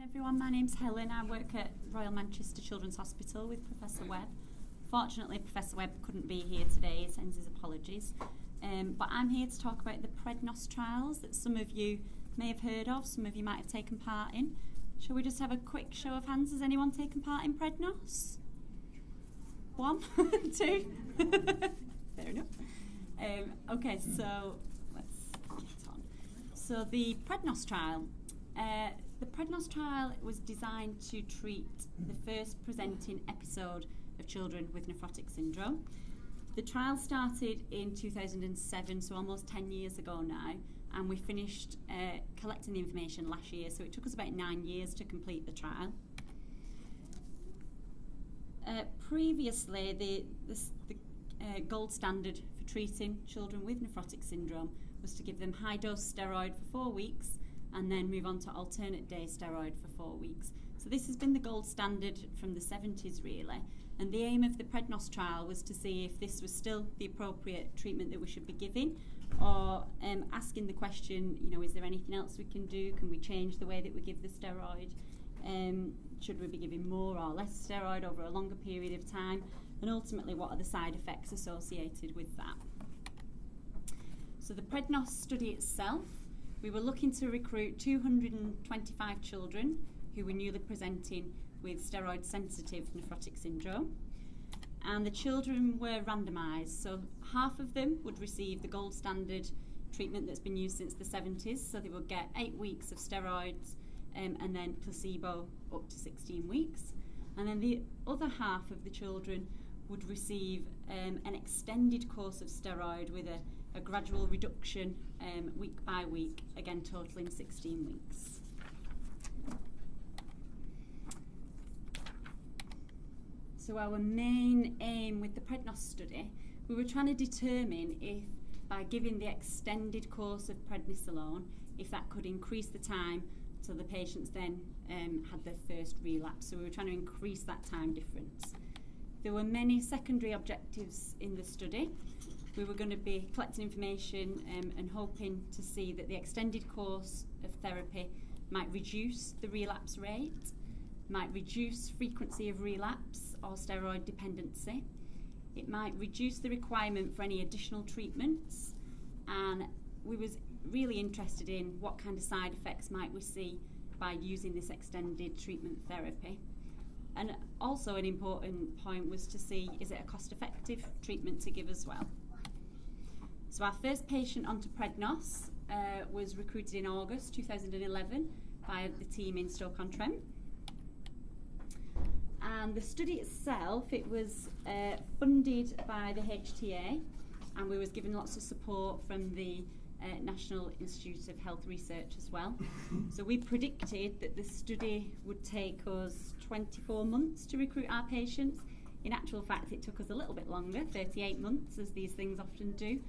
Everyone, my name's Helen. I work at Royal Manchester Children's Hospital with Professor Webb. Fortunately, Professor Webb couldn't be here today, he sends his apologies. But I'm here to talk about the PREDNOS trials that some of you may have heard of, some of you might have taken part in. Shall we just have a quick show of hands? Has anyone taken part in PREDNOS? One? Two? Fair enough. Okay, so let's get on. So the PREDNOS trial. The PREDNOS trial was designed to treat the first presenting episode of children with nephrotic syndrome. The trial started in 2007, so almost 10 years ago now, and we finished collecting the information last year, so it took us about 9 years to complete the trial. Previously, the gold standard for treating children with nephrotic syndrome was to give them high-dose steroid for 4 weeks and then move on to alternate day steroid for 4 weeks. So this has been the gold standard from the 70s really, and the aim of the PREDNOS trial was to see if this was still the appropriate treatment that we should be giving, or asking the question, is there anything else we can do? Can we change the way that we give the steroid? Should we be giving more or less steroid over a longer period of time? And ultimately, what are the side effects associated with that? So the PREDNOS study itself, we were looking to recruit 225 children who were newly presenting with steroid-sensitive nephrotic syndrome. And the children were randomised, so half of them would receive the gold standard treatment that's been used since the 70s, so they would get 8 weeks of steroids and then placebo up to 16 weeks. And then the other half of the children would receive an extended course of steroid with a gradual reduction week by week, again totaling 16 weeks. So our main aim with the PREDNOS study, we were trying to determine if by giving the extended course of prednisolone, if that could increase the time so the patients then had their first relapse. So we were trying to increase that time difference. There were many secondary objectives in the study. We were going to be collecting information and hoping to see that the extended course of therapy might reduce the relapse rate, might reduce frequency of relapse or steroid dependency. It might reduce the requirement for any additional treatments, and we was really interested in what kind of side effects might we see by using this extended treatment therapy. And also an important point was to see, is it a cost-effective treatment to give as well? So our first patient onto PREDNOS was recruited in August 2011 by the team in Stoke-on-Trent. And the study itself, it was funded by the HTA, and we was given lots of support from the National Institute of Health Research as well. So we predicted that the study would take us 24 months to recruit our patients. In actual fact, it took us a little bit longer, 38 months, as these things often do.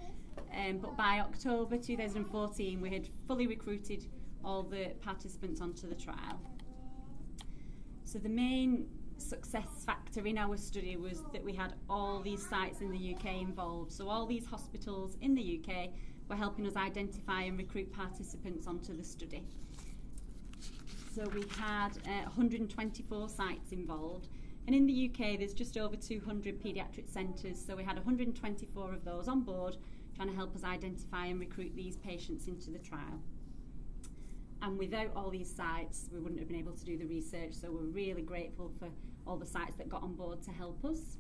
But by October 2014, we had fully recruited all the participants onto the trial. So the main success factor in our study was that we had all these sites in the UK involved. So all these hospitals in the UK were helping us identify and recruit participants onto the study. So we had 124 sites involved, and in the UK there's just over 200 paediatric centres, so we had 124 of those on board trying to help us identify and recruit these patients into the trial. And without all these sites we wouldn't have been able to do the research, so we're really grateful for all the sites that got on board to help us.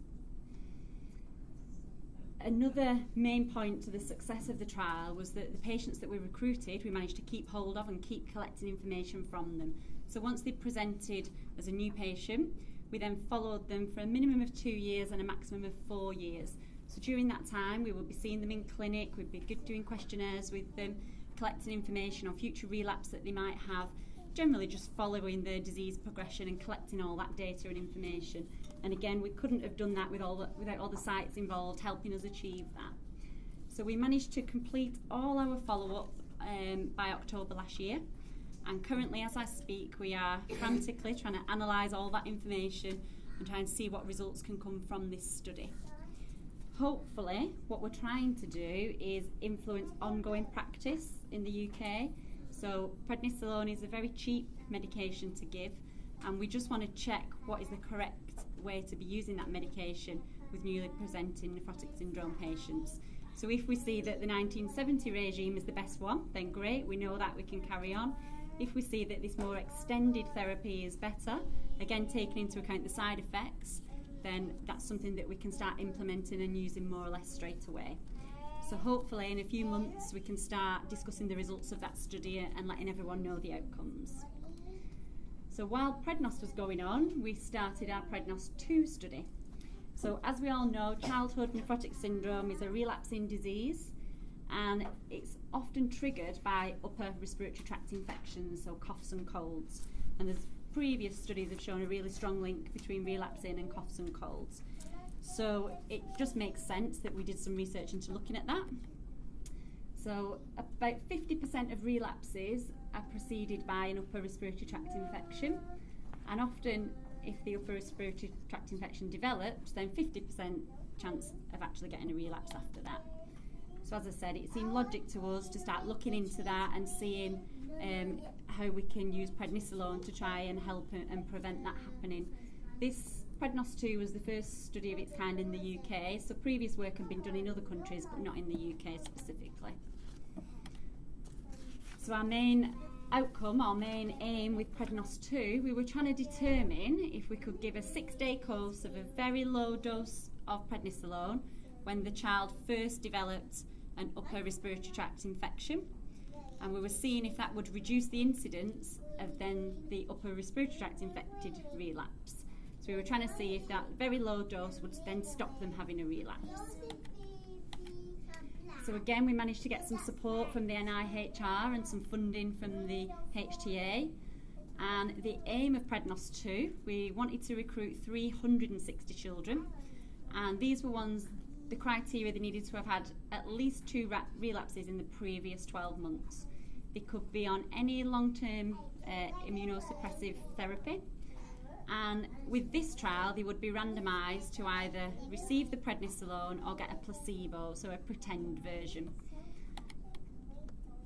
Another main point to the success of the trial was that the patients that we recruited, we managed to keep hold of and keep collecting information from them. So once they presented as a new patient, we then followed them for a minimum of 2 years and a maximum of 4 years. So during that time, we would be seeing them in clinic, we'd be doing questionnaires with them, collecting information on future relapse that they might have, generally just following their disease progression and collecting all that data and information. And again, we couldn't have done that without all the sites involved helping us achieve that. So we managed to complete all our follow-up by October last year. And currently, as I speak, we are frantically trying to analyse all that information and try and see what results can come from this study. Hopefully, what we're trying to do is influence ongoing practice in the UK. So So prednisolone is a very cheap medication to give, and we just want to check what is the correct way to be using that medication with newly presenting nephrotic syndrome patients. So if we see that the 1970 regime is the best one, then great, we know that we can carry on. If we see that this more extended therapy is better, again taking into account the side effects, then that's something that we can start implementing and using more or less straight away. So hopefully in a few months we can start discussing the results of that study and letting everyone know the outcomes. So while Prednos was going on, we started our Prednos 2 study. So as we all know, childhood nephrotic syndrome is a relapsing disease, and it's often triggered by upper respiratory tract infections, so coughs and colds. And there's previous studies have shown a really strong link between relapsing and coughs and colds. So it just makes sense that we did some research into looking at that. So about 50% of relapses are preceded by an upper respiratory tract infection, and often if the upper respiratory tract infection develops, then 50% chance of actually getting a relapse after that. So as I said, it seemed logic to us to start looking into that and seeing how we can use prednisolone to try and help and prevent that happening. This Prednos 2 was the first study of its kind in the UK, so previous work had been done in other countries but not in the UK specifically. So our main outcome, our main aim with Prednos 2, we were trying to determine if we could give a 6-day course of a very low dose of prednisolone when the child first developed an upper respiratory tract infection, and we were seeing if that would reduce the incidence of then the upper respiratory tract infected relapse. So we were trying to see if that very low dose would then stop them having a relapse. So again, we managed to get some support from the NIHR and some funding from the HTA. And the aim of Prednos 2, we wanted to recruit 360 children. And these were ones, the criteria, they needed to have had at least 2 relapses in the previous 12 months. They could be on any long-term immunosuppressive therapy. And with this trial, they would be randomised to either receive the prednisolone or get a placebo, so a pretend version.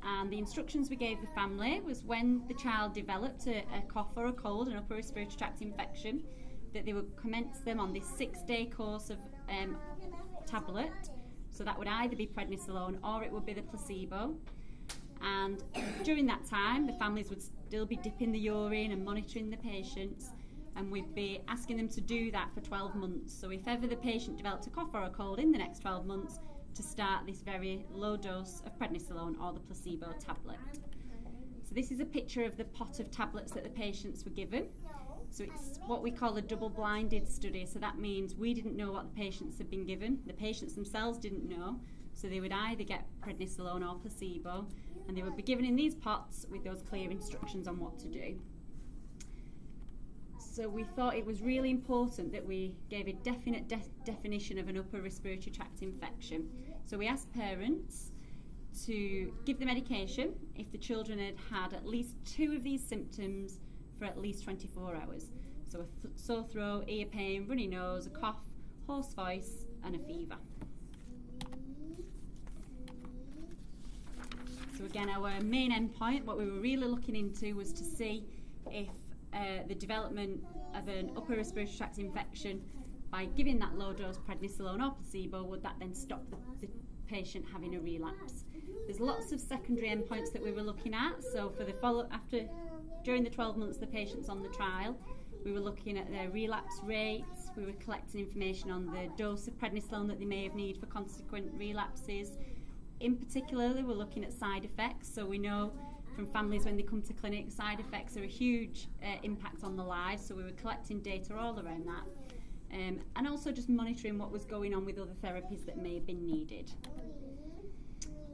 And the instructions we gave the family was when the child developed a cough or a cold, an upper respiratory tract infection, that they would commence them on this 6-day course of tablet. So that would either be prednisolone or it would be the placebo. And during that time, the families would still be dipping the urine and monitoring the patients. And we'd be asking them to do that for 12 months. So if ever the patient developed a cough or a cold in the next 12 months, to start this very low dose of prednisolone or the placebo tablet. So this is a picture of the pot of tablets that the patients were given. So it's what we call a double-blinded study. So that means we didn't know what the patients had been given. The patients themselves didn't know. So they would either get prednisolone or placebo, and they would be given in these pots with those clear instructions on what to do. So we thought it was really important that we gave a definite definition of an upper respiratory tract infection. So we asked parents to give the medication if the children had had at least 2 of these symptoms for at least 24 hours. So a sore throat, ear pain, runny nose, a cough, hoarse voice, and a fever. So again, our main endpoint, what we were really looking into was to see if the development of an upper respiratory tract infection by giving that low dose prednisolone or placebo, would that then stop the patient having a relapse. There's lots of secondary endpoints that we were looking at. So for the during the 12 months the patient's on the trial, we were looking at their relapse rates, we were collecting information on the dose of prednisolone that they may have needed for consequent relapses. In particular, we're looking at side effects. So we know from families when they come to clinic, side effects are a huge impact on the lives, so we were collecting data all around that. And also just monitoring what was going on with other therapies that may have been needed.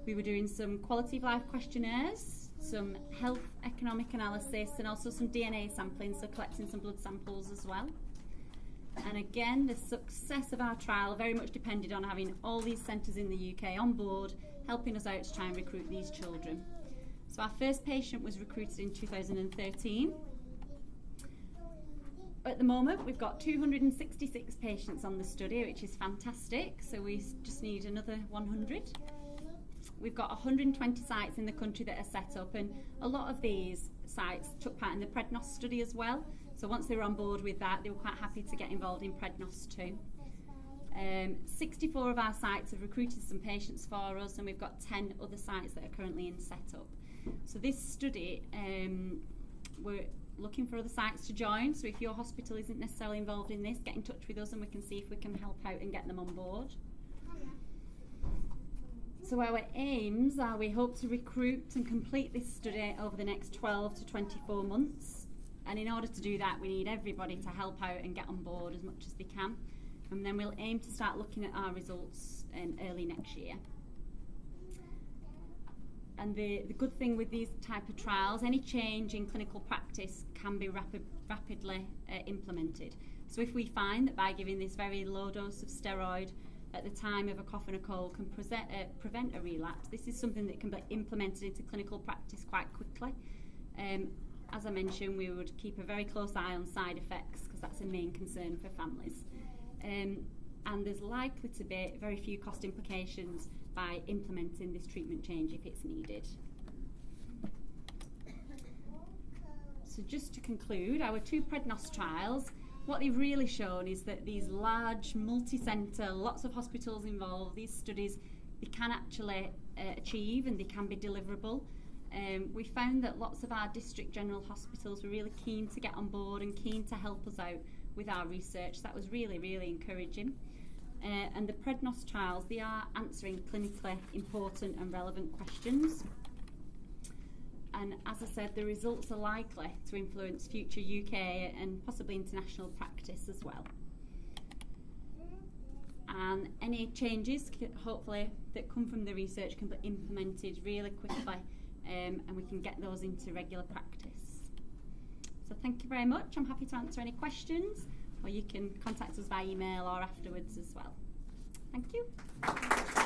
We were doing some quality of life questionnaires, some health economic analysis, and also some DNA sampling, so collecting some blood samples as well. And again, the success of our trial very much depended on having all these centres in the UK on board, helping us out to try and recruit these children. So our first patient was recruited in 2013. At the moment, we've got 266 patients on the study, which is fantastic. So we just need another 100. we've got 120 sites in the country that are set up, and a lot of these sites took part in the Prednos study as well. So once they were on board with that, they were quite happy to get involved in Prednos too. 64 of our sites have recruited some patients for us, and we've got 10 other sites that are currently in setup. So this study, we're looking for other sites to join. So if your hospital isn't necessarily involved in this, get in touch with us and we can see if we can help out and get them on board. So our aims are we hope to recruit and complete this study over the next 12 to 24 months. And in order to do that, we need everybody to help out and get on board as much as they can. And then we'll aim to start looking at our results early next year. And the good thing with these type of trials, any change in clinical practice can be rapidly implemented. So if we find that by giving this very low dose of steroid at the time of a cough and a cold can prevent a relapse, this is something that can be implemented into clinical practice quite quickly. As I mentioned, we would keep a very close eye on side effects because that's a main concern for families. And there's likely to be very few cost implications by implementing this treatment change if it's needed. So just to conclude, our 2 Prednos trials, what they've really shown is that these large, multi-centre, lots of hospitals involved, these studies, they can actually achieve and they can be deliverable. We found that lots of our district general hospitals were really keen to get on board and keen to help us out with our research. That was really, really encouraging. And the Prednos trials, they are answering clinically important and relevant questions. And as I said, the results are likely to influence future UK and possibly international practice as well. And any changes, hopefully, that come from the research can be implemented really quickly, and we can get those into regular practice. So thank you very much. I'm happy to answer any questions, or you can contact us by email or afterwards as well. Thank you.